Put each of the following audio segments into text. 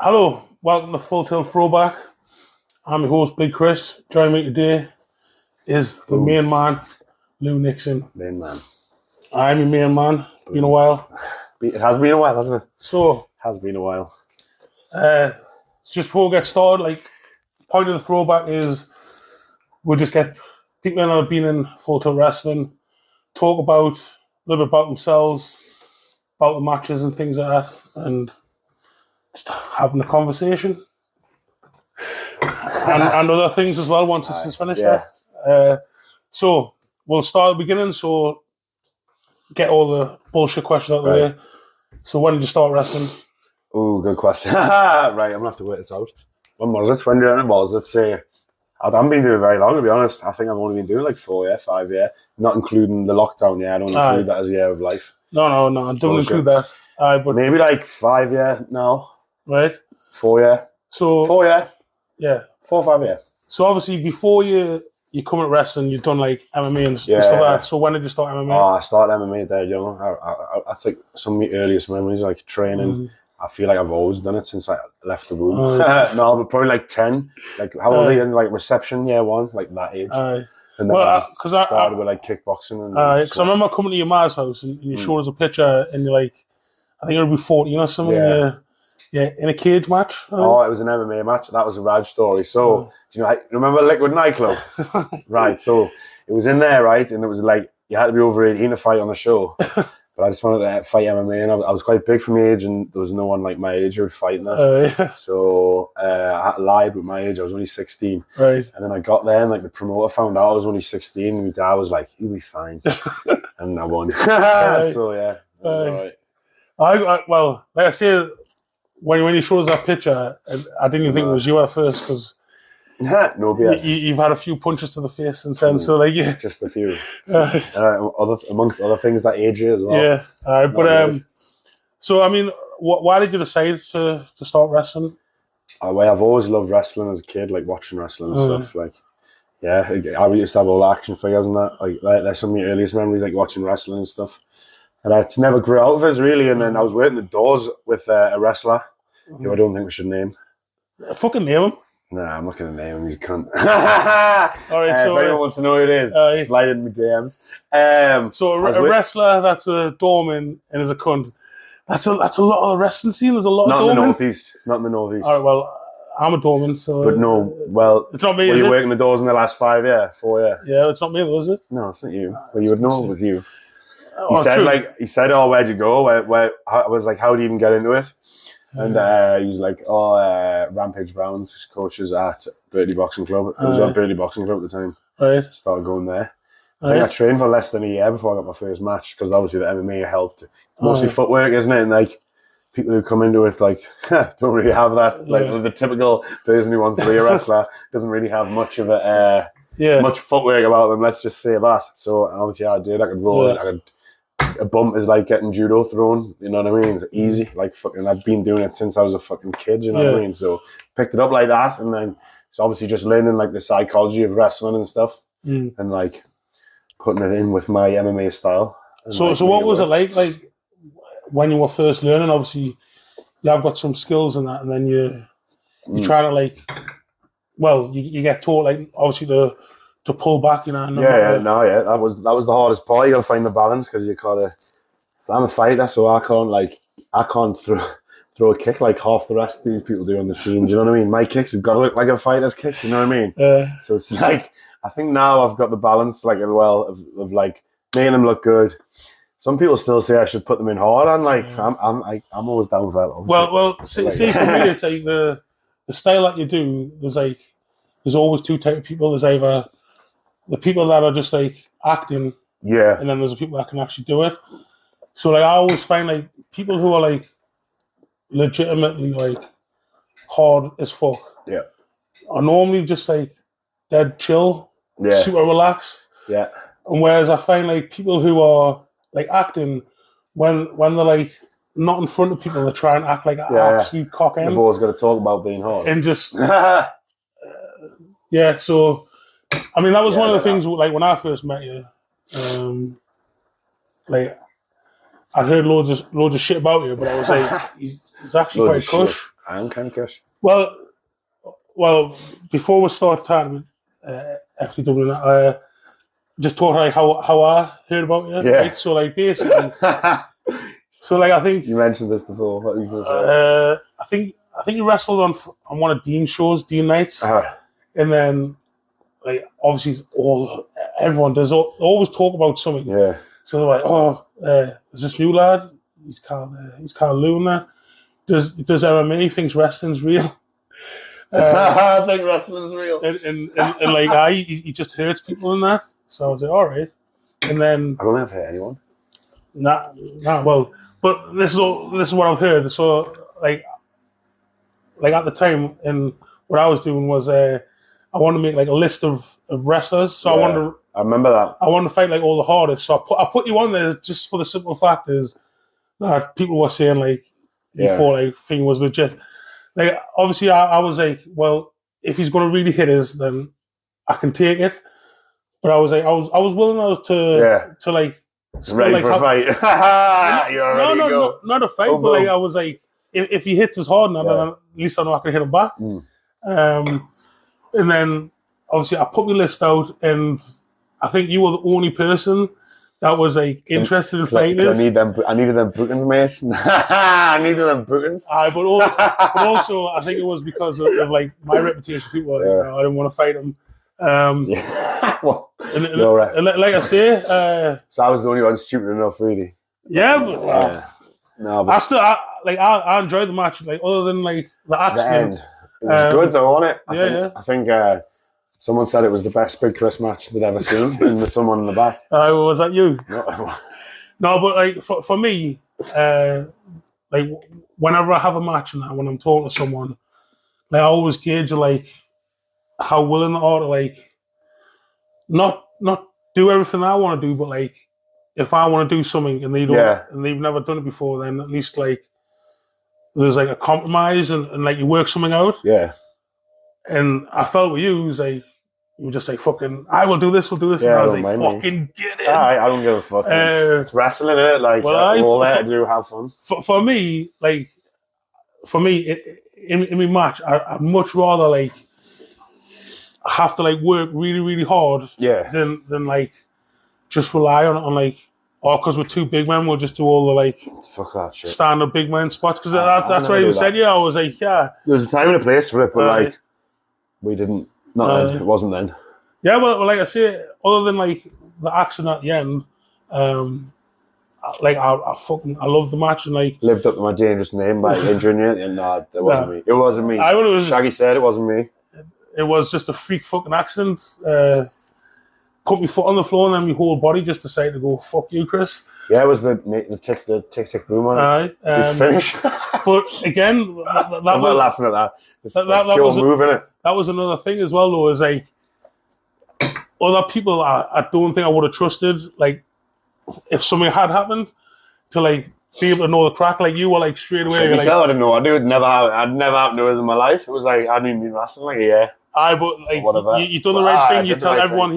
Hello, welcome to Full Tilt Throwback. I'm your host, Big Kris. Joining me today is the main man, Lou Nixon. Main man. I'm your main man. Been a while. It has been a while, hasn't it? So, Has been a while. just before we get started, point of the throwback is we'll just get people in that have been in Full Tilt Wrestling, talk about a little bit about themselves, about the matches and things like that, and just having a conversation. and other things as well once this is finished. Yeah. So we'll start at the beginning, so get all the bullshit questions out of the way. So when did you start wrestling? Oh, good question. Right, I'm going to have to wait this out. When was it? When did it was? Let's say, I haven't been doing it very long, to be honest. I think I've only been doing like 5 years, not including the lockdown year. I don't include that as a year of life. No, I don't include that. But maybe like 5 years now. Right. 4 years. So 4 years. Yeah. 4 or 5 years. So obviously before you come at wrestling, you've done like MMA and stuff like that. So when did you start MMA? Oh, I started MMA there young. That's like some of my earliest memories, like training. I feel like I've always done it since I left the room. No, but probably like 10. Like how old are you in like reception year one, like that age? And then I started with like kickboxing. Because I remember coming to your ma's house and you showed us a picture and you're like, I think you were 14 or something. Yeah, in a cage match. Oh, it was an MMA match. That was a rad story. So, do you know, remember Liquid Nightclub? Right, so it was in there, right? And it was like, you had to be over 18 to fight on the show. But I just wanted to fight MMA, and I was quite big for my age, and there was no one like my age who was fighting that. So I lied with my age. I was only 16. Right. And then I got there, and like the promoter found out I was only 16, and my dad was like, "You'll be fine," and I won. So yeah, it was all right. Well, like I say, when you showed us that picture, I didn't even think it was you at first because you've had a few punches to the face since then. So like, just a few. Amongst other things that age as well. Yeah. But so I mean, why did you decide to start wrestling? I've always loved wrestling as a kid, like watching wrestling and stuff. Like, I used to have all the action figures and that. Like, there's some of my earliest memories, like watching wrestling and stuff. And I never grew out of it really. And then I was waiting the doors with a wrestler who I don't think we should name. Fucking name him. Nah, I'm not going to name him. He's a cunt. All right, so if anyone wants to know who it is, slide in my DMs. So a wrestler that's a doorman and is a cunt. That's a lot of wrestling scene. There's a lot of doormen. Not in the northeast. All right, well, I'm a doorman, so. But no, well, it's not me. Were you working the doors in the last 5 years, 4 years? Yeah, it's not me, though, is it? No, it's not you. Well, you would know it was you. He said, "Oh, where'd you go?" Where I was like, "How do you even get into it?" And he was like, Rampage Browns coaches at Burtley Boxing Club. It was at Burtley Boxing Club at the time. Right. Started going there. I think I trained for less than a year before I got my first match because obviously the MMA helped. It's mostly footwork, isn't it? And like people who come into it like don't really have that. Like the typical person who wants to be a wrestler doesn't really have much of much footwork about them. Let's just say that. So obviously I did. I could roll it. A bump is like getting judo thrown, you know what I mean? It's easy, like fucking. I've been doing it since I was a fucking kid, you know what I mean? So picked it up like that, and then it's obviously just learning like the psychology of wrestling and stuff, and like putting it in with my MMA style. So what was it like when you were first learning? Obviously, you have got some skills in that, and then you try to you get taught like obviously to pull back, you know. That was the hardest part. You got to find the balance because you gotta. I'm a fighter, so I can't throw a kick like half the rest of these people do on the scene. Do you know what I mean? My kicks have got to look like a fighter's kick. You know what I mean? So it's like I think now I've got the balance like as well of like making them look good. Some people still say I should put them in hard, and like I'm always down for that. Obviously. Well, see for me, it's like the style that you do. There's always two types of people. There's either the people that are just like acting, and then there's the people that can actually do it. So like I always find like people who are like legitimately like hard as fuck, are normally just like dead chill, super relaxed. And whereas I find like people who are like acting when they're like not in front of people, they try and act like an absolute cock end. They've always got to talk about being hard and just So. I mean, that was one of the things, like, when I first met you, like, I'd heard loads of shit about you, but I was like, he's actually quite cush. I am kind of curious. Well, before we start talking FTW, just talk like how I heard about you. Yeah. Right? So like basically, so like I think you mentioned this before. What was you say? I think you wrestled on one of Dean's shows, Dean nights, and then like obviously everyone does always talk about something. Yeah. So they're like, there's this new lad. He's called Lou Nixon. Does MMA? He thinks wrestling's real. I think wrestling's real. And like he just hurts people in that. So I was like, all right. And then I don't have hurt anyone. Nah. Well, but this is what I've heard. So like at the time, and what I was doing was I wanted to make like a list of wrestlers. So I remember that. I wanted to fight like all the hardest. So I put you on there just for the simple fact is that people were saying like before like thing was legit. Like obviously I was like, well, if he's gonna really hit us, then I can take it. But I was like, I was willing to like ready like for a fight. You're ready to go. Not a fight, but like I was like, if he hits us hard enough, then at least I know I can hit him back. And then obviously I put my list out, and I think you were the only person that was like interested in fighting this. I needed them bookings, mate. I needed them bookings. But also I think it was because of like my reputation. People were like, no, I didn't want to fight him. Well, and like I say, so I was the only one stupid enough, really. Yeah, but no, but I enjoyed the match. Like other than like the accident, it was good though, wasn't it? I think someone said it was the best Big Kris match they'd ever seen, and there's someone in the back. Was that you? No, but like for me, like whenever I have a match and when I'm talking to someone, like I always gauge like how willing they are to like not do everything I want to do, but like if I want to do something and they don't, and they've never done it before, then at least like there's like a compromise and like you work something out. Yeah. And I felt with you, it was like you were just like fucking, I will do this, we'll do this, and I was like, fucking get it. I don't give a fuck. It's wrestling, isn't it? Like we're all there to do have fun. For me, in my match, I'd much rather like have to like work really, really hard than like just rely on like, because we're two big men, we'll just do all the like fuck that shit. Stand up big man spots, because that's what he said. I was like, there was a time and a place for it, but like we didn't. Then. It wasn't then. Yeah, well, like I say, other than like the action at the end, like I loved the match and like lived up to my dangerous name by injuring you. And no, it wasn't me. It wasn't me. Shaggy said it wasn't me. It was just a freak fucking accident. Put my foot on the floor and then my whole body just decided to go, fuck you, Kris. Yeah, it was the tick boom on it. His finish. But again, I'm not laughing at that. That was move in it. That was another thing as well, though, is like other people I don't think I would have trusted, like if something had happened, to like be able to know the crack. Like you were like straight away. Like, I didn't know. I'd never happened to us in my life. It was like I hadn't even been wrestling like a year. But like you done the right thing. You tell everyone,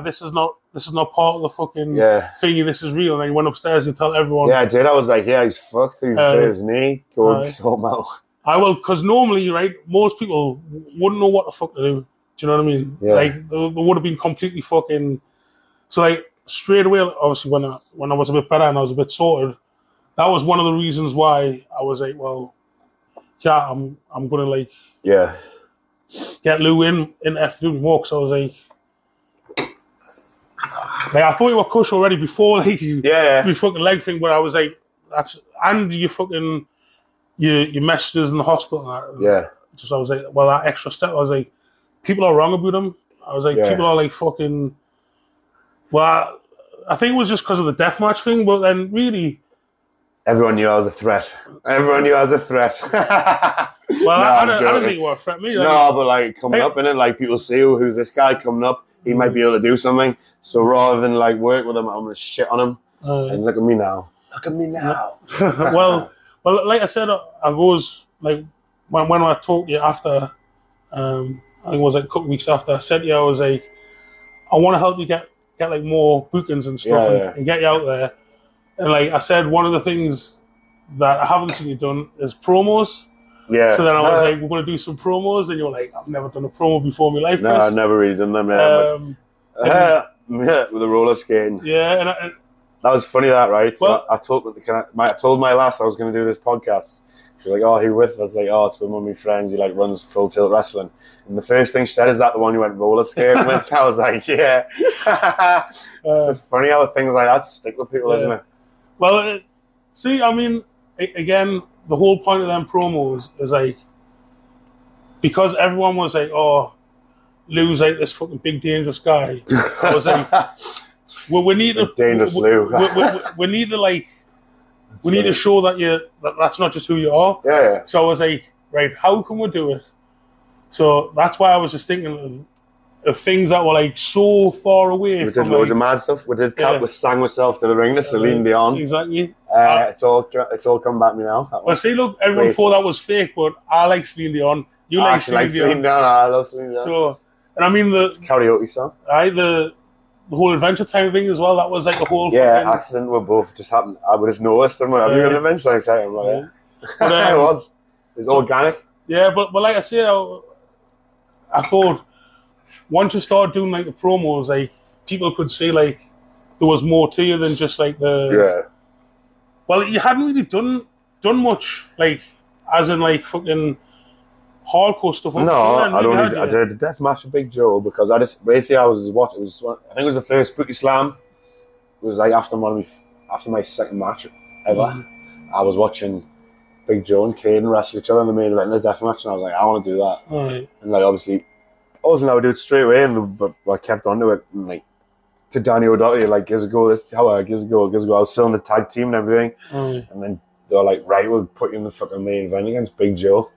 this is not part of the fucking thingy. This is real. And then you went upstairs and tell everyone. Yeah, I did. I was like, he's fucked. He's his knee. Go and sort him out. I will, because normally, right, most people wouldn't know what the fuck to do. Do you know what I mean? Yeah. Like they would have been completely fucking. So like straight away, obviously when I was a bit better and I was a bit sorted, that was one of the reasons why I was like, well, I'm gonna like get Lou in FTW more, because I was like I thought you were cush already before like your fucking leg thing, but I was like and you fucking your messages in the hospital. Just I was like, well, that extra step. I was like, people are wrong about him. I was like, people are like fucking. Well, I think it was just because of the deathmatch thing, but then really. Everyone knew I was a threat. Well, I don't think you were a threat. Me, like, no, but like coming up in it, like people see who's this guy coming up. He might be able to do something. So rather than like work with him, I'm gonna shit on him. And look at me now. Well, like I said, I was like when I talked to you after. I think it was like a couple of weeks after. I said to you, I was like, I want to help you get like more bookings and stuff and get you out there. And like I said, one of the things that I haven't seen you done is promos. Yeah. So then I was like, we're going to do some promos, and you're like, I've never done a promo before in my life, No, Chris. I've never really done them. Yeah, with the roller skating. Yeah, and that was funny. That right? Well, I told my lass I was going to do this podcast. She was like, "Oh, who with?" I was like, "Oh, it's with one of my friends. He like runs Full Tilt Wrestling." And the first thing she said, "Is that the one you went roller skating with?" I was like, "Yeah." It's just funny how things like that stick with people, isn't it? Well, see, I mean, again, the whole point of them promos is like, because everyone was like, "Oh, Lou's like this fucking big dangerous guy." I was like, "Well, we need to dangerous Lou. we need to like." We need to show that that's not just who you are. Yeah. So I was like, right, how can we do it? So that's why I was just thinking of things that were like so far away. We did loads of mad stuff. We did we sang myself to the ring to Celine Dion. Exactly. It's all come back to me now. Well, see, look, everyone thought that was fake, but I like Celine Dion. You like Celine Dion. I love Celine Dion. So, and I mean it's a karaoke song. The whole Adventure Time thing as well, that was like a whole accident where both just happened. I would just noticed them. Have you an Adventure Time? I'm like, it was organic. Yeah, but like I say, I thought once you start doing like the promos, like people could see like there was more to you than just like the Well, you hadn't really done much, like as in like fucking hardcore stuff. No, I did a death match with Big Joe because I was watching. I think it was the first Spooky Slam. It was like after my second match ever. I was watching Big Joe and Caden wrestle each other in the main event in a death match, and I was like, I want to do that. Right. And like obviously, I wasn't able to do it straight away, but I kept on to it. And like to Danny O'Doherty, like years ago. I was still in the tag team and everything, and then they were like, right, we'll put you in the fucking main event against Big Joe.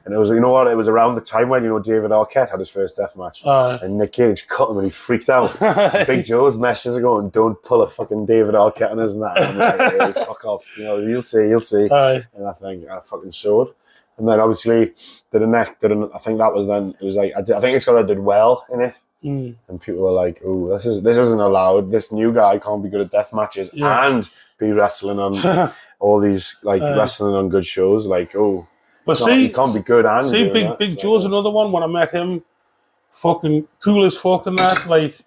And it was, you know what, it was around the time when, David Arquette had his first death match. And Nick Cage cut him and he freaked out. Big Joe's messages are going, don't pull a fucking David Arquette on us and that. And I'm like, hey, fuck off. You'll see. And I think I fucking showed. And then obviously, I think that was then, it was like, I think it's because I did well in it. And people were like, oh, this isn't allowed. This new guy can't be good at death matches and be wrestling on all these, like, wrestling on good shows. Like, oh. But see, you can't be good and Big Joe's another one. When I met him, fucking cool as fuck and that. Like,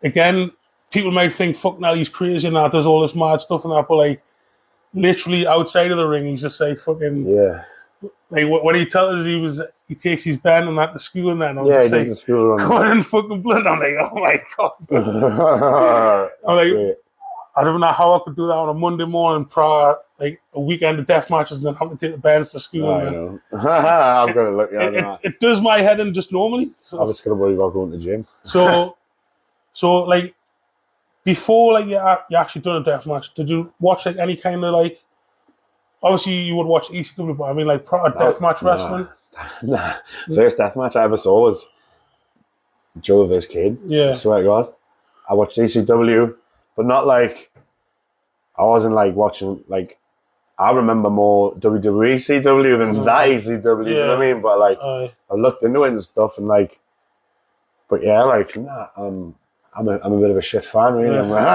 again, people might think, fuck now, he's crazy and that, does all this mad stuff and that, but like, literally outside of the ring, he's just like fucking Like when he tells us he takes his band and that to school and that, I'm just like, covered in fucking blood. I'm like, oh my god. I'm like, great. I don't know how I could do that on a Monday morning prior, like a weekend of death matches, and then have to take the bands to school. I know. I'm going to look at it. It does my head in just normally. So. I was going to worry about going to the gym. So like, before like you actually done a death match, did you watch like any kind of like, obviously you would watch ECW, but I mean like proper death match wrestling? Nah. First death match I ever saw was Joe vs. Kid. Yeah. I swear to God. I watched ECW. But not like, I wasn't like watching, like, I remember more WWE ECW than that ECW, you know what I mean? But like, I looked into it and stuff and like, but yeah, like, nah, I'm a bit of a shit fan, really. I'm like,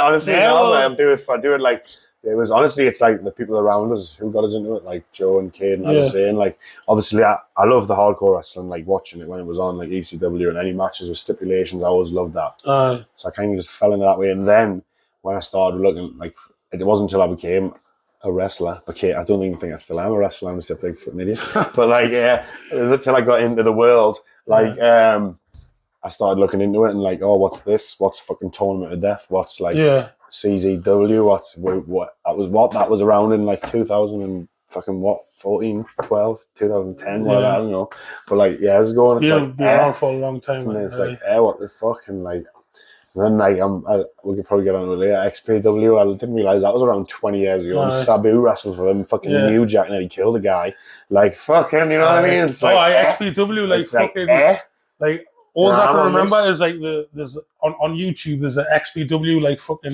honestly, I do it like, it was honestly, it's like the people around us who got us into it, like Joe and Kate and I was saying, like, obviously I love the hardcore wrestling, like watching it when it was on, like ECW and any matches with stipulations, I always loved that. So I kind of just fell into that way. And then when I started looking, like, it wasn't until I became a wrestler. Okay, I don't even think I still am a wrestler, I'm just a big fucking idiot. But like, it was until I got into the world, like, I started looking into it and like, oh, what's this? What's fucking Tournament of Death? What's like CZW? That was around in like 2000 and fucking 14, 12, 2010, whatever, I don't know. But like years ago, and it's been around for a long time. And it's like, what the fuck? And like, and then like, we could probably get on to it later. XPW, I didn't realise that was around 20 years ago. And Sabu wrestled for them, fucking New Jack, and then he killed a guy. Like, fucking, you know what I mean? It's like, XPW, like, fucking, like, all I can remember is like there's on YouTube there's an XPW like fucking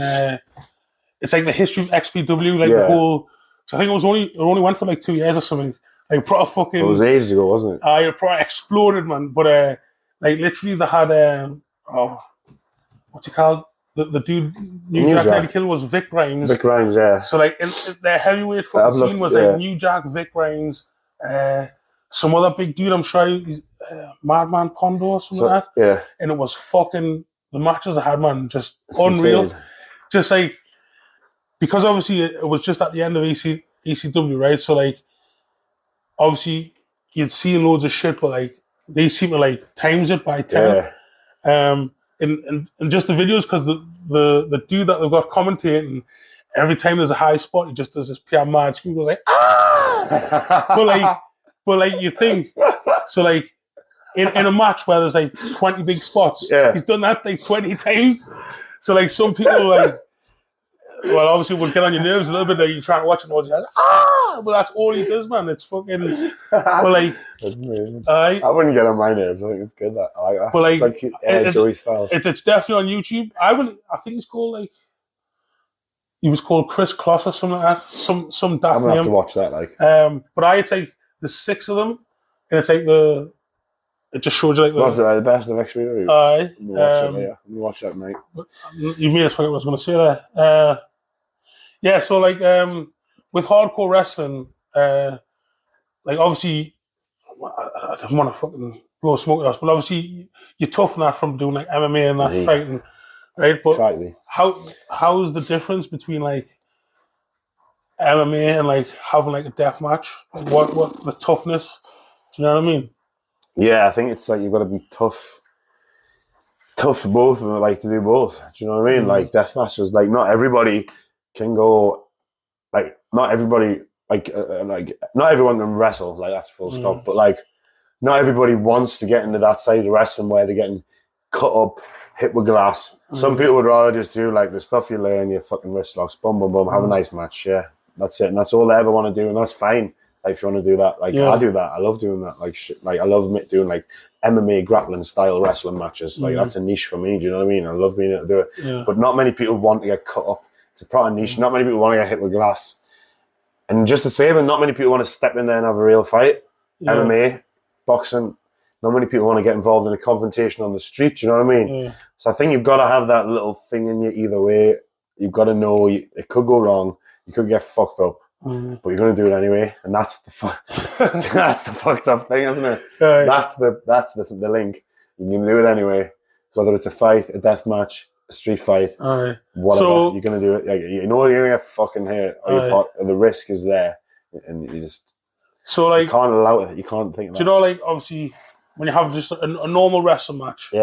it's like the history of XPW like the whole. So I think it only went for like 2 years or something. Like proper fucking. It was ages ago, wasn't it? It probably exploded, man. But like literally they had what's it called? The dude New Jack Lady Killer was Vic Grimes. Vic Grimes, yeah. So like in their heavyweight fucking scene was like New Jack, Vic Grimes, some other big dude, I'm sure he's Madman Pondo or something like that. Yeah. And it was fucking, the matches I had, man, just unreal. Insane. Just like, because obviously it was just at the end of ECW, right? So like, obviously you'd see loads of shit, but like, they seem to like times it by 10. Yeah. And just the videos, because the dude that they've got commentating, every time there's a high spot, he just does this pure mad scream, goes like, ah! but like you think, so like in a match where there's like 20 big spots, he's done that like 20 times. So like some people like, well, obviously would get on your nerves a little bit. Like you try to watch it, and like, ah! But that's all he does, man. It's fucking. But like, that's amazing. I wouldn't get on my nerves. I think it's good. I like that. But like, it's like Joey Styles. It's definitely on YouTube. I think it's called like. He was called Chris Kloss or something like that. Some daft I'm gonna have to watch that. Like, but it's like the 6 of them, and it's like it just shows you like the best of XPW. I'm gonna watch that, mate. You made us forget what I was going to say there. Yeah, so like with hardcore wrestling, like obviously, I don't want to fucking blow smoke at us, but obviously you're tough enough from doing like MMA and that fighting, right? But exactly. How is the difference between like MMA and like having like a death match? Like what the toughness? Do you know what I mean? Yeah, I think it's like you've got to be tough for both, and like to do both. Do you know what I mean? Like death matches, like not everybody can go. Like not everybody, like not everyone can wrestle. Like that's full stop. But like not everybody wants to get into that side of wrestling where they're getting cut up, hit with glass. Some people would rather just do like the stuff you learn, your fucking wrist locks, boom, boom, boom, have a nice match. Yeah, that's it, and that's all they ever want to do, and that's fine. Like if you want to do that, like I do that. I love doing that. Like shit, like I love doing like MMA grappling style wrestling matches. Like that's a niche for me. Do you know what I mean? I love being able to do it. Yeah. But not many people want to get cut up. It's a proper niche. Not many people want to get hit with glass. And just the same, and not many people want to step in there and have a real fight. Yeah. MMA, boxing. Not many people want to get involved in a confrontation on the street. Do you know what I mean? Yeah. So I think you've got to have that little thing in you either way. You've got to know it could go wrong. You could get fucked up. But you're going to do it anyway, and that's the that's the fucked up thing, isn't it? Right. That's the link. You can do it anyway. So whether it's a fight, a death match, a street fight, whatever, so, you're going to do it. Like, you know you're going to get fucking hit, or the risk is there, and you just you can't allow it. You can't think. Do you know, like obviously when you have just a normal wrestling match,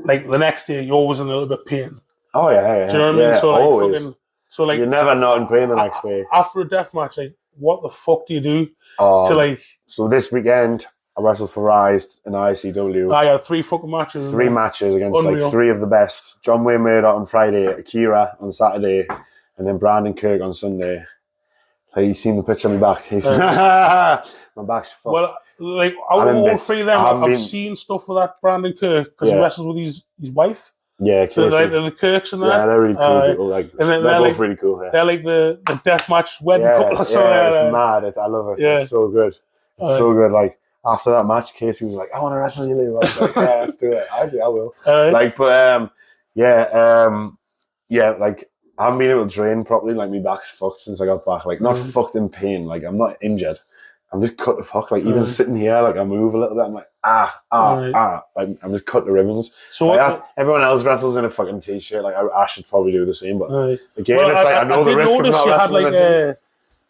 like the next day you're always in a little bit of pain. Oh yeah. Do you know what I mean? So like always. Fucking. So like you're never not in pain the next day. After a death match, like what the fuck do you do to like? So this weekend I wrestled for Rise in ICW. I had 3 fucking matches. 3 matches against like 3 of the best. John Wayne Murdoch on Friday, Akira on Saturday, and then Brandon Kirk on Sunday. Have you seen the picture of my back? My back's fucked. Well, like all 3 of them, I've seen stuff with that Brandon Kirk because he wrestles with his wife. Yeah, the Kirks and that. Yeah, they're really cool people. Like, and they're both really cool. Yeah. They're like the deathmatch wedding couple or something. Yeah, it's mad. I love it. Yeah. It's so good. It's so good. Like after that match, Casey was like, "I want to wrestle you, Lou." I was like, "Yeah, let's do it. I will." Like, but like I haven't been able to train properly. Like my back's fucked since I got back. Like not fucked in pain. Like I'm not injured. I'm just cut the fuck. Like even sitting here, like I move a little bit. I'm like Like I'm just cut the ribbons. So like, everyone else wrestles in a fucking t-shirt. Like I should probably do the same. But again, it's like I know the risk of not wrestling.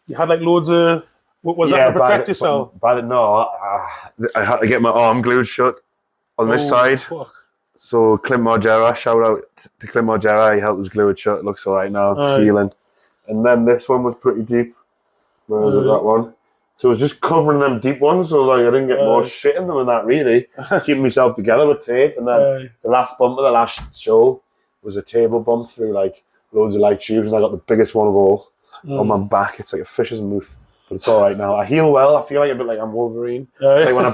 You had like loads of. What was that to protect yourself? I had to get my arm glued shut on this side. Fuck. So Clint Margera, shout out to Clint Margera. He helped us glue it shut. It looks all right now. It's healing. And then this one was pretty deep. Where was it? That one. So it was just covering them deep ones, so like I didn't get more shit in them than that, really. Keeping myself together with tape. And then the last bump of the last show was a table bump through like loads of light tubes, and I got the biggest one of all on my back. It's like a fish's moof, but it's all right now. I heal well. I feel like a bit like I'm Wolverine. Like when I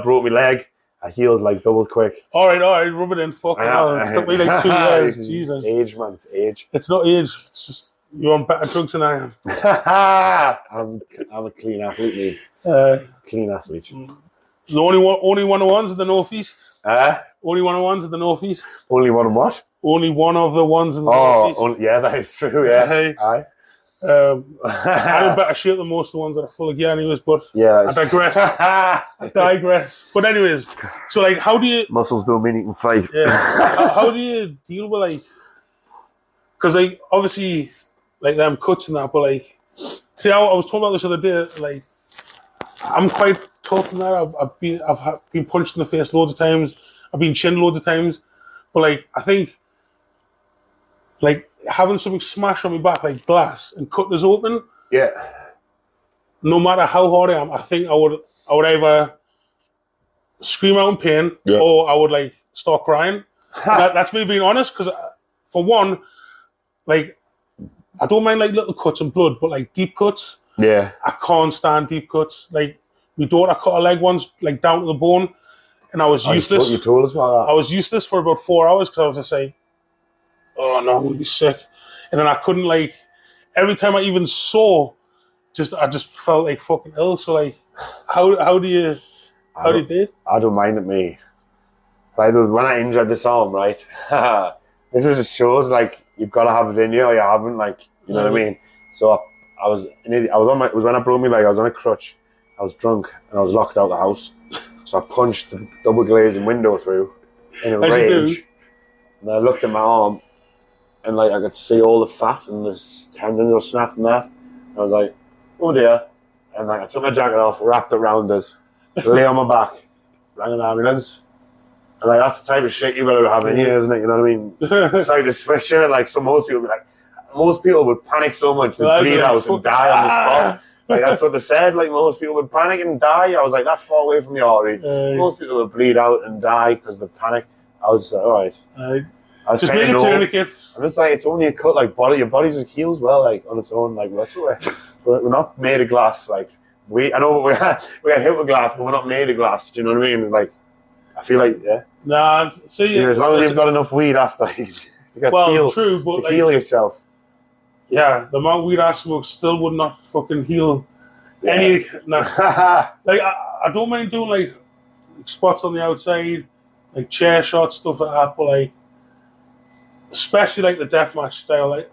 broke my leg, I healed like double quick. All right, rub it in. Fucking hell. It took me like 2 years. Jesus. It's age, man. It's age. It's not age. It's just. You're on better drugs than I am. I'm a clean athlete, mate. Clean athlete. The only one of ones in the northeast. Only one of ones in the northeast. Only one of what? Only one of the ones in the northeast. Yeah, that is true. Yeah. Aye. I'm in better shape than most of the ones that are full of gear anyways, but yeah, I digress. I digress. But anyways, so like, how do you... Muscles don't mean you can fight. Yeah. how do you deal with like... Because like, obviously, like them cuts and that, but like... See, I was talking about this the other day, like, I'm quite tough in that. I've been punched in the face loads of times. I've been chinned loads of times. But like, I think... Like, having something smash on my back, like glass, and cut this open. Yeah. No matter how hard I am, I think I would either scream out in pain or I would like start crying. That's me being honest, because for one, like, I don't mind like little cuts and blood, but like deep cuts, I can't stand deep cuts. Like, my daughter cut her leg once, like down to the bone, and I was useless. You told us about that. I was useless for about 4 hours because I was just like, oh no, I'm gonna be sick. And then I couldn't, like, every time I even saw, I just felt like fucking ill. So like, how do you do it? I don't mind it, me. Like, when I injured this arm, right? This just shows like you've got to have it in you or you haven't, like, you know what I mean? So I was an idiot. It was when I broke my leg, I was on a crutch, I was drunk and I was locked out of the house. So I punched the double glazing window through in a rage. And I looked at my arm and like I could see all the fat and the tendons were snapped and that. And I was like, oh dear. And like I took my jacket off, wrapped it around us, lay on my back, rang an ambulance. And like that's the type of shit you better have in here, isn't it? You know what I mean? It's like the switcher, like most people would panic so much they'd bleed out and die on the spot. Like that's what they said, like most people would panic and die. I was like, that far away from the artery. Most people would bleed out and die because of the panic. I was like, alright. Just make a tourniquet. I'm just like, it's only a cut, like your body's heals well, like on its own, like that's what we're not made of glass. Like I know we get hit with glass, but we're not made of glass. Do you know what I mean? Like I feel like Nah, see, as long as you've got enough weed after, you get true, but like, heal yourself. Yeah, the amount of weed I smoke still would not fucking heal any. Nah. Like I don't mind doing like spots on the outside, like chair shots, stuff like that, but like, especially like the deathmatch style, like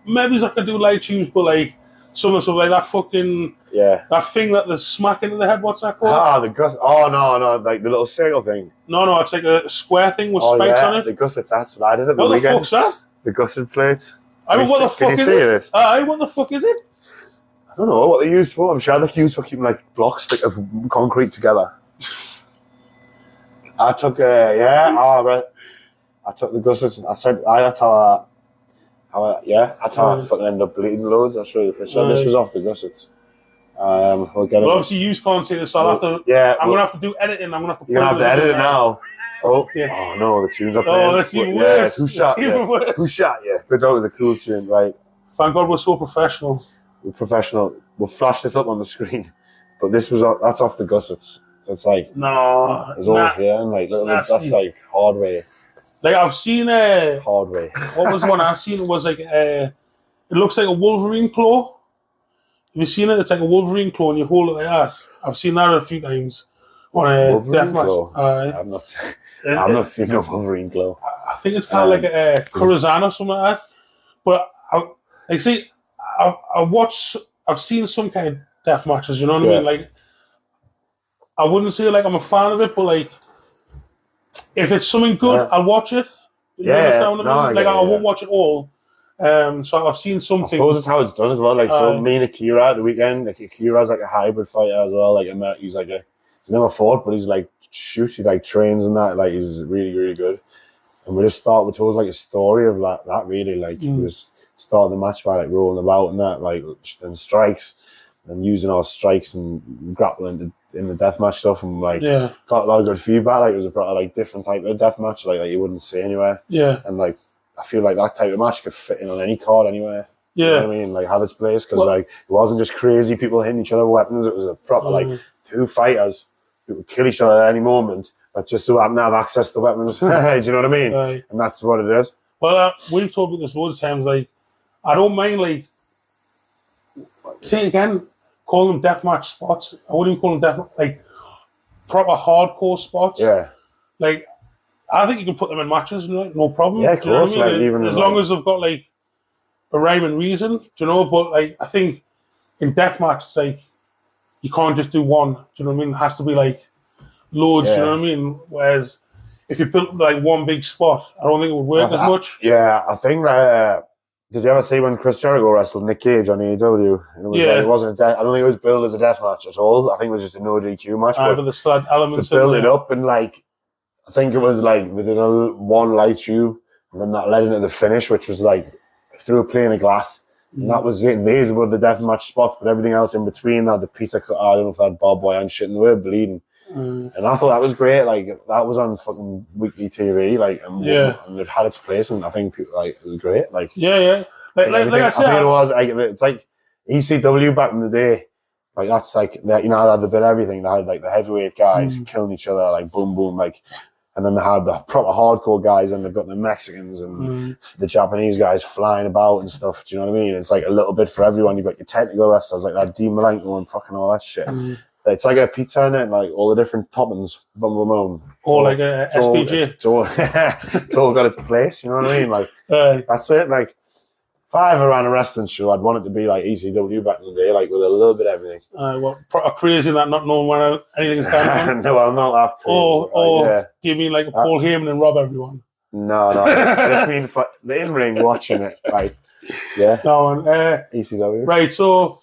maybe I could do light tubes, but like some of stuff like that fucking that thing that they smack into the head. What's that called? The gusset. Oh no, like the little circle thing. No, it's like a square thing with spikes on it. The gussets. That's what I did at the weekend. What the fuck's that? The gusset plates. I mean, what the fuck is it? What the fuck is it? I don't know what they're used for. I'm sure they're used for keeping like blocks of concrete together. I took I took the gussets. I said, that's how I fucking ended up bleeding loads. I'll show you the picture. This was off the gussets. We'll get it. Well, obviously, you can't see this, so I'll have to. Yeah, I'm gonna have to do editing. I'm gonna have to. You're gonna have to edit it now. Oh no, the tunes are playing. Oh, that's even worse. Who shot you? Good job, it was a cool tune, right? Thank God we're so professional. We're professional. We'll flash this up on the screen. But that's off the gussets. So it's like it's all here and like that's like hard way. Like I've seen hard way. What was the one I've seen? It was like it looks like a Wolverine claw. Have you seen it? It's like a Wolverine claw and you hold it like that. I've seen that a few times on a deathmatch. I've not seen no Wolverine claw. I think it's kind of like a Corazon or something like that. But I've seen some kind of death matches, you know what I mean? Like, I wouldn't say like I'm a fan of it, but like, if it's something good, I'll watch it. You understand what I mean? Like, I won't watch it all. So I've seen some things. I suppose it's how it's done as well. Like, so me and Akira at the weekend, like Akira's like a hybrid fighter as well. Like, he's never fought, but he's like he like trains and that. Like, he's really, really good. And we told like a story of that really. Like, he was starting the match by like rolling about and that, like, and strikes and using our strikes and grappling in the deathmatch stuff, and like got a lot of good feedback. Like, it was a like different type of deathmatch, like that you wouldn't see anywhere. And like, I feel like that type of match could fit in on any card anywhere. You know what I mean? Like, have its place, because like it wasn't just crazy people hitting each other with weapons. It was a proper like two fighters who would kill each other at any moment, but just so happen to have access to weapons. Do you know what I mean? And that's what it is. Well, we've talked about this loads of times. Like, I don't mind, like, say it again, call them deathmatch spots. I wouldn't even call them like proper hardcore spots. Like, I think you can put them in matches, no problem. Yeah, of course. Like, as long as they've got like a rhyme and reason, do you know? But like, I think in deathmatch, it's like you can't just do one. Do you know what I mean? It has to be like loads. Do you know what I mean? Whereas if you built like one big spot, I don't think it would work as much. Yeah, I think. Did you ever see when Chris Jericho wrestled Nick Cage on AEW? And it was like, it wasn't. I don't think it was billed as a death match at all. I think it was just a no DQ match. But the sled elements to build it up, and like, I think it was like we did one light tube, and then that led into the finish, which was like through a plane of glass, and that was it. These were the death match spots, but everything else in between, that the pizza cut. I don't know if that barbed wire and shit, and they were bleeding. And I thought that was great. Like, that was on fucking weekly TV. Like, and it had its place, and I think people, like, it was great. Like, Like I said, I think it was like, it's like ECW back in the day. Like, that's like that. You know, they had a bit of everything. They had like the heavyweight guys killing each other, like boom boom, like, and then they had the proper hardcore guys, and they've got the Mexicans and the Japanese guys flying about and stuff. Do you know what I mean? It's like a little bit for everyone. You've got your technical wrestlers like that Dean Malenko and fucking all that shit. It's like a pizza, innit? Like all the different toppings, boom boom boom. Or like a SPG. It's all got its place. You know what I mean? Like that's it. Like, if I ever ran a wrestling show, I'd want it to be like ECW back in the day, like with a little bit of everything. Crazy that not knowing where anything's going on. No, I'm not that crazy. Or do you mean like a Paul Heyman and rob everyone? No. I just mean for the in-ring watching it. Like, yeah. No, ECW. Right, so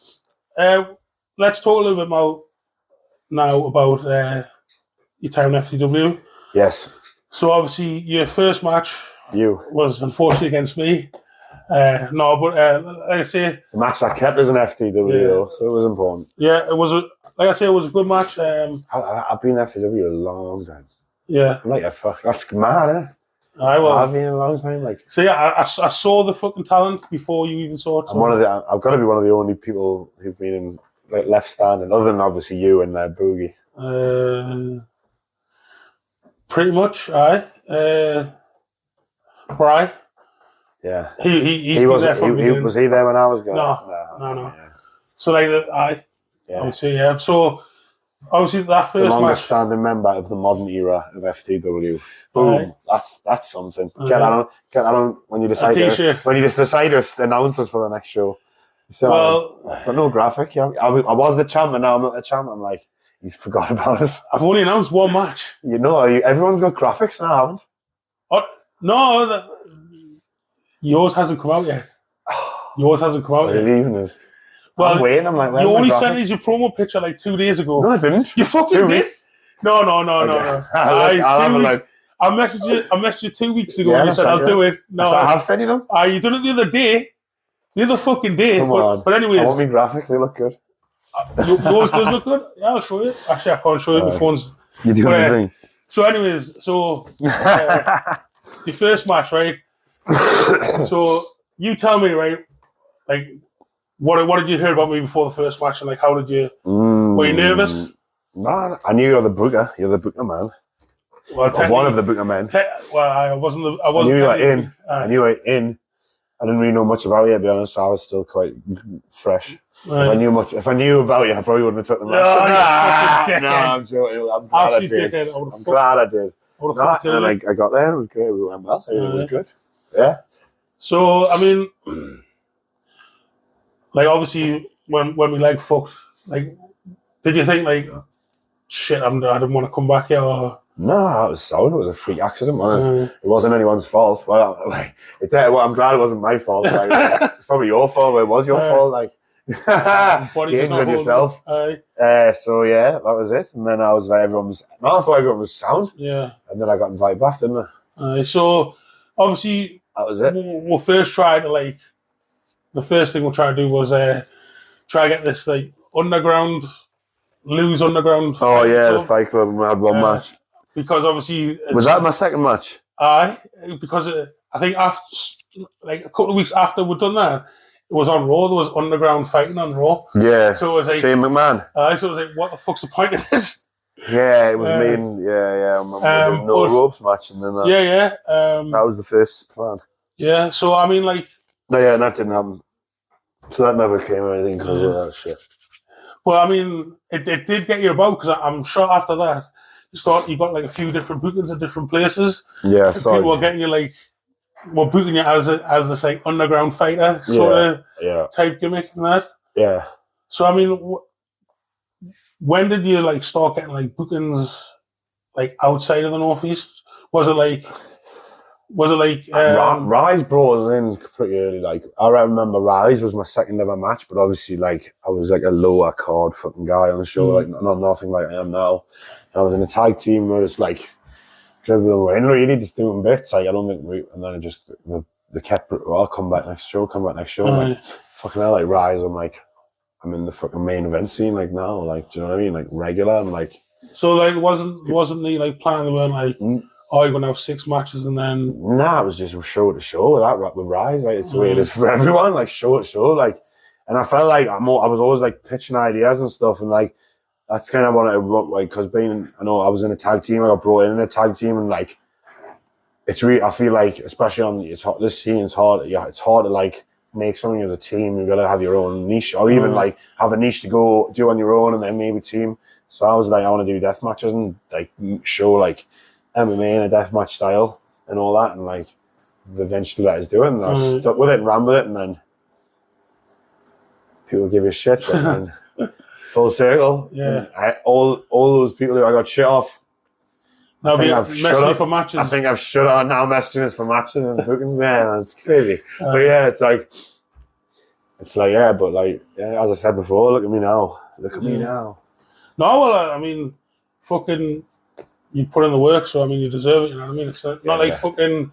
let's talk a little bit more now about your time in FTW. Yes. So obviously your first match was unfortunately against me. But like I say, the match I kept as an FTW though, so it was important. Yeah, it was it was a good match. I've been in FTW a long time. Yeah, I'm like, fuck, that's mad, eh? I've been in a long time. Like, so yeah, I saw the fucking talent before you even saw it. I've got to be one of the only people who've been in like left standing, other than obviously you and Boogie. Pretty much, Bri. Yeah, he was there from was he there when I was going? No. Yeah. So like I would say So obviously that first the longest match, standing member of the modern era of FTW. Boom! That's something. Get that on when you decide to announce us for the next show. So, but no graphic. Yeah, I was the champ, and now I'm not the champ. I'm like, he's forgot about us. I've only announced one match. You know, everyone's got graphics now, haven't? No. Yours hasn't come out yet. Yours hasn't come out yet. Even is. Well, I'm waiting. I'm like, you only sent us your promo picture like 2 days ago. No, I didn't. You fucking did. No. Okay. I messaged you 2 weeks ago and you said I'll do it. No, I have sent you them. You done it the other day. The other fucking day. Come on. But anyways, I want me graphic. They look good. Yours does look good. Yeah, I'll show you. Actually, I can't show you. My phone's. You do everything. So, anyways, the first match, right? So you tell me, right? Like, what did you hear about me before the first match, and like, how did you? Were you nervous? No, I knew you're the booker. You're the booker man. Well, one of the booker men. I wasn't. I knew you were in. I knew you were in. I didn't really know much about you, to be honest. So I was still quite fresh. Right. If I knew about you, I probably wouldn't have took the match. No, I'm joking. I'm glad I did. I'm glad I did. And I got there. It was great. We went well. It was good. Yeah. So I mean, like obviously, when we like fucked, like, did you think like, shit, I didn't want to come back here? Or? No, it was sound. It was a freak accident, man. It wasn't anyone's fault. Well, I'm glad it wasn't my fault. Like, it's probably your fault, but it was your fault. Like, you injured yourself. So yeah, that was it. And then I was like, I thought everyone was sound. Yeah. And then I got invited back, didn't I? So obviously, that was it. We'll first try to the first thing we'll try to do was try to get this like Lou's underground. Oh yeah, the fight club. We had one match. Because obviously, was that my second match? Because I think after like a couple of weeks after we'd done that, it was on Raw. There was underground fighting on Raw. Yeah. So it was like Shane McMahon. So it was like, what the fuck's the point of this? Yeah, it was me and the no ropes match, and then that. That was the first plan. Yeah. So I mean, like. No, yeah, that didn't happen. So that never came or anything because of that shit. Well, I mean, it did get you about because I'm sure after that you got like a few different bookings at different places. Yeah, people were getting you like were booking you as this like underground fighter sort of type gimmick and that. Yeah. So I mean, when did you like start getting like bookings like outside of the Northeast? Was it like Rise brought us in pretty early. Like I remember Rise was my second ever match, but obviously like I was like a lower card fucking guy on the show, like not nothing like I am now. And I was in a tag team where it's like dribbling away, and really just doing bits. Like I don't think and then it just they kept. I'll come back next show. Like fucking hell, like Rise. I'm in the fucking main event scene like now. Like do you know what I mean? Like regular and like. So like wasn't the like plan? They weren't like. Oh, you're going to have 6 matches and then... Nah, it was just show to show with Rise. Like, it's the way it is for everyone, like show to show. Like, and I felt like I was always like pitching ideas and stuff. And like, that's kind of what I wrote, like, because I know I was in a tag team, I got brought in a tag team and like, it's really, I feel like, especially on this scene, it's hard to like make something as a team. You got to have your own niche or even like have a niche to go do on your own and then maybe team. So I was like, I want to do death matches and like show like, MMA in a deathmatch style and all that, and like eventually let us do it, and I stuck with it and ran with it, and then people give you shit, but then full circle. Yeah, all those people who I got shit off. Now for matches. I think I've shut on now messaging us for matches and bookings. Yeah, it's crazy. But yeah, it's like yeah, but like as I said before, look at me now. No, well, I mean, fucking. You put in the work, so I mean, you deserve it. You know what I mean? It's not like fucking.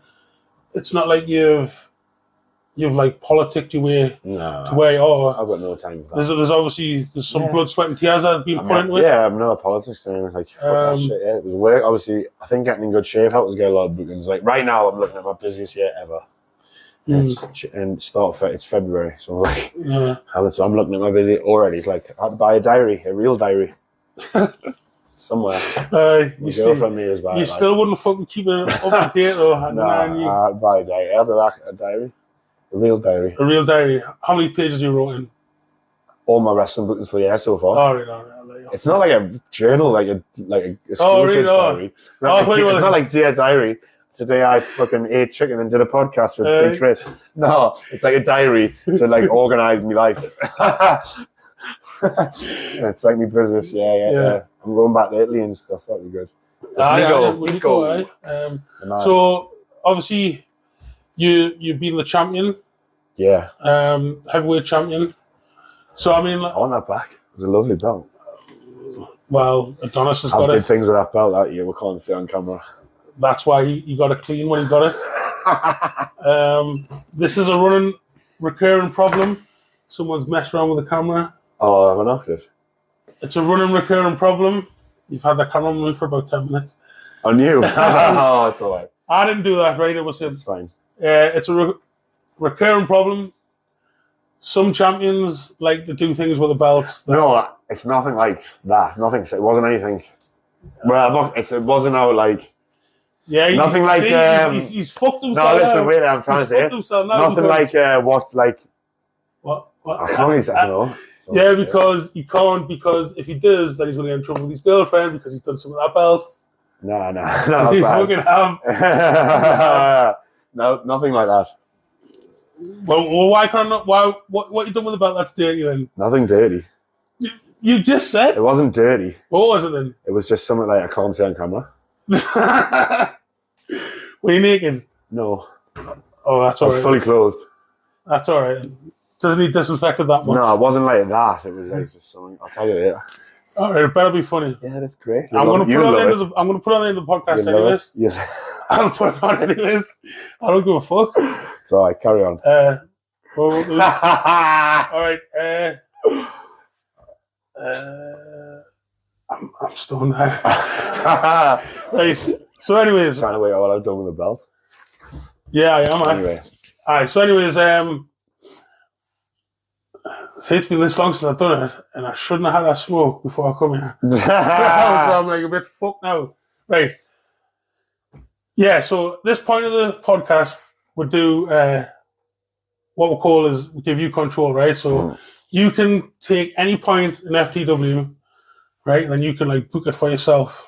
It's not like you've like politicked your way to where. Oh, I've got no time for that. There's obviously some blood, sweat, and tears that have been put into it. Yeah, I'm not a politics thing. Like fuck that shit. Yeah, it was work. Obviously, I think getting in good shape helped us get a lot of bookings. Like right now, I'm looking at my busiest year ever. It's February, so like, I'm looking at my busy already. Like I had to buy a real diary. Somewhere. You still wouldn't fucking keep it up to date though. I'd buy a diary. I have a diary. A real diary. A real diary. How many pages you wrote in? All my wrestling bookings for the year so far. Oh, right. It's not like a journal, like a school kid's diary. It's not like Dear Diary. Today I fucking ate chicken and did a podcast with Big Kris. No, it's like a diary to like organise my life. It's like my business, yeah. I'm going back to Italy and stuff. That'd be good. We go. So obviously, you've been the champion. Yeah. Heavyweight champion. So I mean, I want that back. It was a lovely belt. Well, Adonis has got it. I did things with that belt that year we can't see on camera. That's why he got it clean when he got it. This is a running, recurring problem. Someone's messed around with the camera. Oh, have I knocked it? It's a running, recurring problem. You've had that camera on me for about 10 minutes. On you? Oh, it's all right. I didn't do that, right? It was him. It's fine. It's a recurring problem. Some champions like to do things with the belts. No, it's nothing like that. It wasn't anything. Well, it wasn't out like... Yeah, nothing like... he's fucked himself. No, listen, wait, I'm trying to say it. Nothing like What? I can't really say no. Yeah, because he can't, because if he does, then he's going to get in trouble with his girlfriend because he's done some of that belt. No, He's fucking No, nothing like that. Well, why can't I not? Why? What you done with the belt that's dirty then? Nothing dirty. You just said it wasn't dirty. What was it then? It was just something like I can't say on camera. Were you naked? No. Oh, that's all right. I was fully clothed. That's all right. Doesn't need disinfected that much? No, it wasn't like that. It was like just something. I'll tell you later. All right, it better be funny. Yeah, that's great. I'm going to put it on the end of the podcast anyways. Yeah. I'll put it on anyways. I don't give a fuck. It's all right. Carry on. All right. I'm stoned now. Right. So, anyways, trying to work out what I've done with the belt. Yeah, I am. Anyway. All right. So, anyways, see, it's been this long since I've done it, and I shouldn't have had that smoke before I come here. So I'm like a bit fucked now. Right. Yeah, so this point of the podcast, we'll do what we'll call is give you control, right? So you can take any point in FTW, right? And then you can like book it for yourself.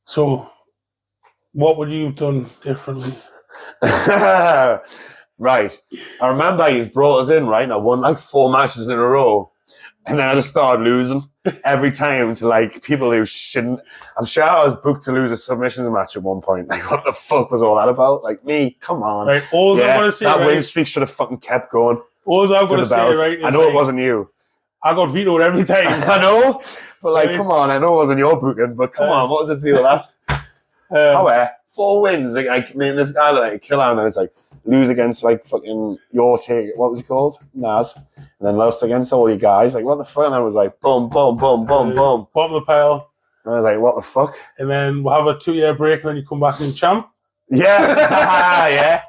So what would you have done differently? Right. I remember he's brought us in, right? And I won like 4 matches in a row. And then I just started losing every time to like people who shouldn't. I'm sure I was booked to lose a submissions match at one point. Like, what the fuck was all that about? Like, me, come on. Right. All I'm going to say, that win streak should have fucking kept going. All I'm going to say, right? I know it wasn't you. I got vetoed every time. I know. But like, come on. I know it wasn't your booking, but come on. What was the deal with that? 4 wins. Like, I mean, this guy like a killer, and then it's like lose against like fucking your take. What was he called? Naz. And then lost against all you guys. Like, what the fuck? And then it was like boom, boom, boom, boom, boom. Bottom of the pile. And I was like, what the fuck? And then we'll have a 2-year break, and then you come back and champ. Yeah. Yeah.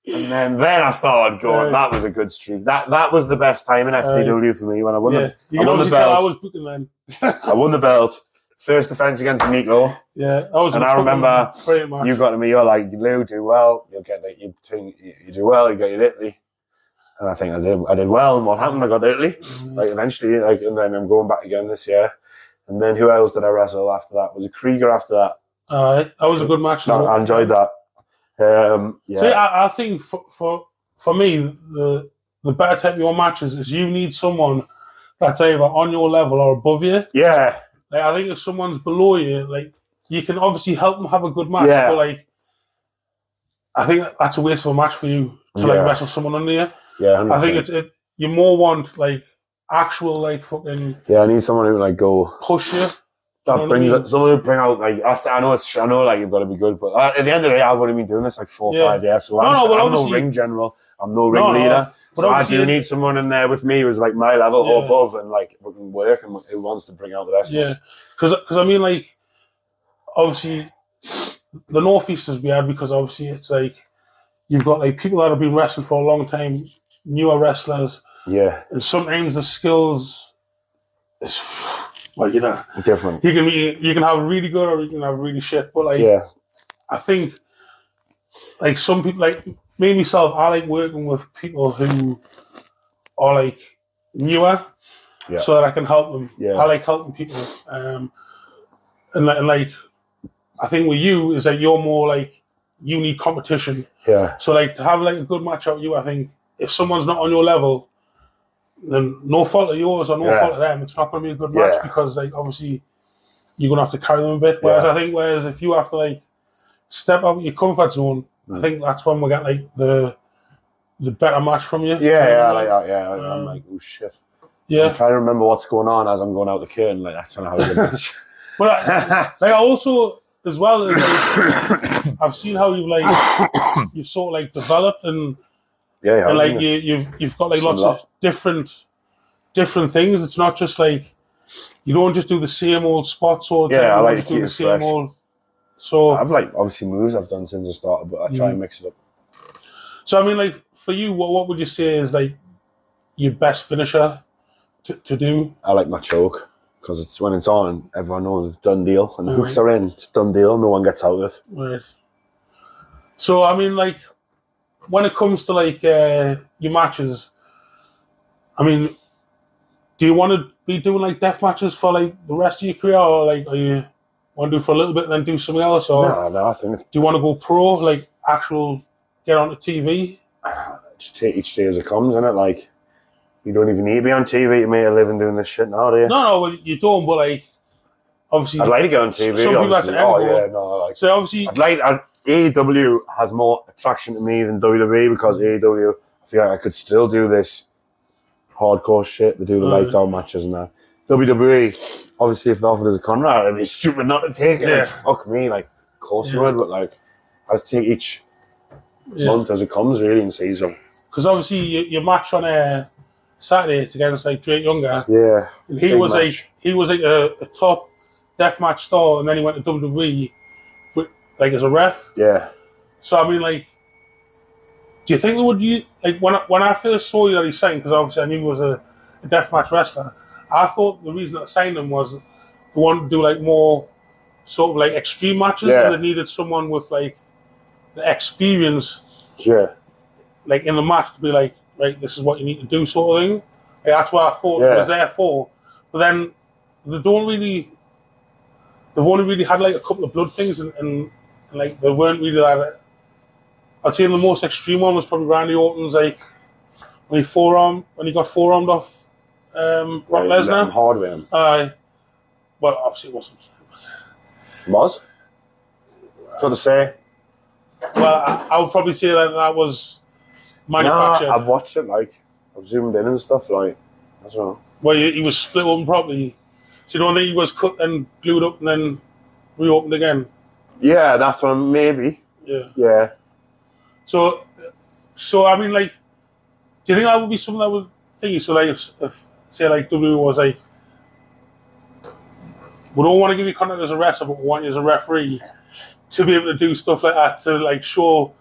And then I started going. That was a good streak. That was the best time in XPW for me when I won the belt. I was booking then. I won the belt. First defense against Nico. Yeah, that was. And I remember you got to me. You're like, Lou, do well. You'll get like you do well. You get your Italy. And I think I did well. And what happened? I got Italy. Like eventually, like, and then I'm going back again this year. And then who else did I wrestle after that? Was it Krieger after that? That was a good match. I enjoyed that. Yeah. See, I think for me, the better type of your matches is you need someone that's either on your level or above you. Yeah. Like, I think if someone's below you, like, you can obviously help them have a good match, but like, I think that's a waste of a match for you to like wrestle someone under you. Yeah, 100%. I think you more want like actual like fucking. Yeah, I need someone who like go push you. That brings it. Someone who bring out like I know like you've got to be good, but at the end of the day, I've only been doing this like 4 or 5 years. So I'm no ring general. I'm no ring leader. But so I do need someone in there with me who's like my level or above, and like we can work and who wants to bring out the best. Yeah, because I mean, like, obviously the Northeast is weird because obviously it's like you've got like people that have been wrestling for a long time, newer wrestlers. Yeah, and sometimes the skills is like, you know, different. You can have really good or you can have really shit. But like, I think like some people, like me myself, I like working with people who are like newer, so that I can help them. Yeah. I like helping people, and like I think with you is that you're more like you need competition. Yeah. So like to have like a good match out with you, I think if someone's not on your level, then no fault of yours or no fault of them, it's not going to be a good match because like obviously you're going to have to carry them a bit. Whereas if you have to like step out of your comfort zone, I think that's when we get like the better match from you. Yeah, like that. Yeah, I'm like, oh shit. Yeah, I'm trying to remember what's going on as I'm going out the curtain. Like that's when I have a good match. But like I also as well as like, I've seen how you've sort of like developed and like you've got like lots of different things. It's not just like you don't just do the same old spots all the time. I like to do the same fresh. old. So I've like obviously moves I've done since I started, but I try and mix it up. So I mean, like for you, what would you say is like your best finisher to do? I like my choke because it's when it's on, everyone knows it's done deal, and the hooks are in, it's done deal. No one gets out of it. Right. So I mean, like when it comes to like your matches, I mean, do you want to be doing like death matches for like the rest of your career, or like are you want to do for a little bit and then do something else, or no, I think do you want to go pro, like actual get onto TV? Just take each day as it comes, innit? Like you don't even need to be on TV to make a living doing this shit now, do you? No, well, you don't. But like, obviously, I'd like to get on TV. Some people that's like. So obviously, AEW has more attraction to me than WWE because AEW, I feel like I could still do this hardcore shit to do the lights out matches and that. WWE, obviously, if they offered us a contract, it'd be stupid not to take it. Yeah. Like, fuck me, like, of course you would, but like, I just take each month as it comes, really, and season. Because obviously, your match on Saturday it's against like Drake Younger. Yeah, and he was like a top deathmatch star, and then he went to WWE, like as a ref. Yeah. So I mean, like, do you think they would you like when I first saw you that he signed? Because obviously I knew he was a deathmatch wrestler. I thought the reason that signed him was they wanted to do like more sort of like extreme matches, and they needed someone with like the experience, like in the match to be like, right, this is what you need to do, sort of thing. Like, that's what I thought it was there for. But then they've only really had like a couple of blood things, and like they weren't really that I'd say the most extreme one was probably Randy Orton's like when he got forearmed off Brock Lesnar. Hard with him. Well, obviously it wasn't. Was? What to say? Well, I would probably say that was manufactured. Nah, I've watched it. Like I've zoomed in and stuff. Like I don't know. Well, he was split open properly. So you don't think he was cut and glued up and then reopened again? Yeah, that's one maybe. Yeah. So I mean, like, do you think that would be something that would think? So, like, if say, like, WWE was like, we don't want to give you contact as a wrestler, but we want you as a referee to be able to do stuff like that, to, like, show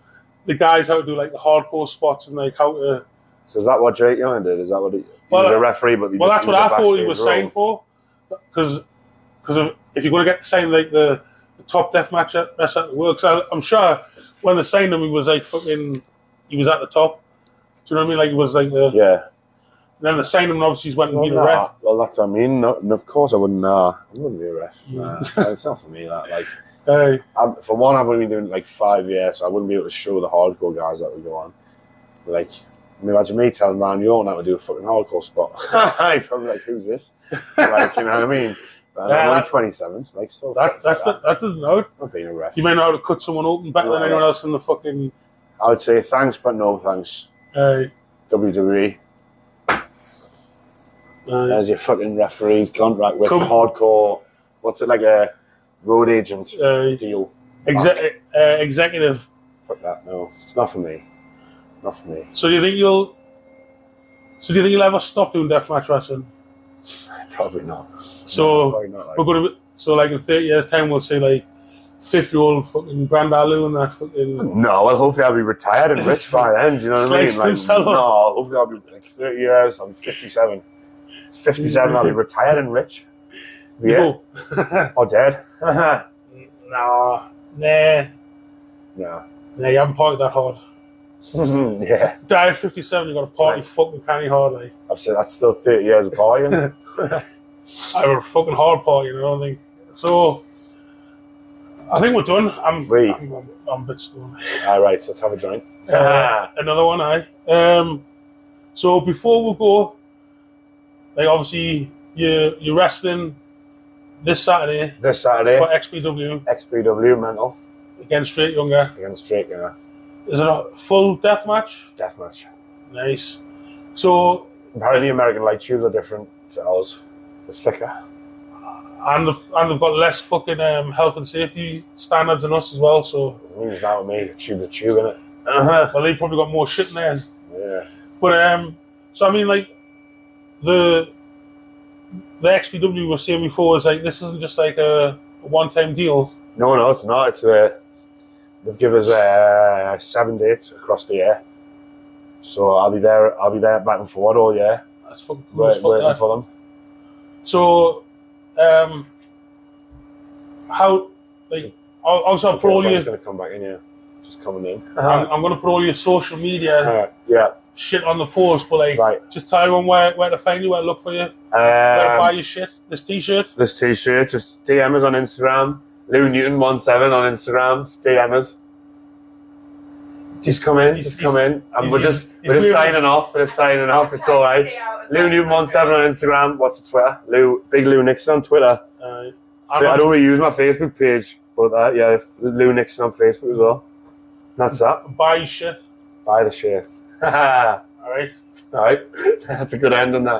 the guys how to do, like, the hardcore spots and, like, how to... So is that what Drake Younger did? Is that what he was a referee, but well, that's what I thought he was signed for. Because if you're going to get signed, like, the top deathmatch wrestler at the works, I'm sure when they signed him, he was, like, fucking... He was at the top. Do you know what I mean? Like, he was, like, the... Yeah. And then they signed him, and obviously he's went and been a ref. Well, that's what I mean. No, of course I wouldn't. I wouldn't be a ref. Nah, it's not for me. That like, for one, I've only been doing it like 5 years, so I wouldn't be able to show the hardcore guys that would go on. Like, imagine me telling Randy Orton how to do a fucking hardcore spot. I'd probably like, who's this? Like, you know what I mean? I'm only 27. Like, so that doesn't know. Not being a ref. You may know how to cut someone open better than anyone else in the fucking. I would say thanks, but no thanks. WWE. There's your fucking referee's contract with hardcore. What's it, like a road agent deal? Executive. Fuck that. No, it's not for me. Not for me. So do you think you'll ever stop doing deathmatch wrestling? Probably not. So probably not, like, we're gonna like in 30 years' time we'll say like 50-year-old fucking Grandad Lou and that fucking. No, well, hopefully I'll be retired and rich by then. Do you know what I mean? Like, no, hopefully I'll be like 30 years. I'm 57. 57, I'll be retired and rich. Yeah. Or dead. Nah. No. Nah, you haven't partied that hard. Yeah. Die at 57, you got to party fucking canny hard, like. I've said that's still 30 years of partying. I have a fucking hard party, you know what I mean? So, I think we're done. I'm a bit stoned. All right, so let's have a joint. Another one, So before we go, like obviously you're wrestling this Saturday. For XPW. XPW mental. Against Drake Younger. Is it a full death match? Death match. Nice. So apparently American light tubes are different to ours. It's thicker. And they've got less fucking health and safety standards than us as well, so... It means now with me, tube to tube, innit? Well, they probably got more shit in theirs. Yeah. But, so I mean, like, the XPW was saying before is like, this isn't just like a one-time deal. No, it's not. It's they've given us 7 dates across the year. So I'll be there back and forward all year. That's fucking cool. Waiting for them. So, how, like, also I'll put all your... going to come back in here. Just coming in. I'm going to put all your social media shit on the post, but like, just tell everyone where to find you, where to look for you, where to buy your shit. This t-shirt, just DM us on Instagram. Lou Newton 17 on Instagram. Just DM us. Just come in. And we're just signing off. It's all right. Lou Newton 17 on Instagram. What's the Twitter? Big Lou Nixon on Twitter. I don't really use my Facebook page, but Lou Nixon on Facebook as well. That's that. Buy your shit. Buy the shirts. All right. That's a good end on that.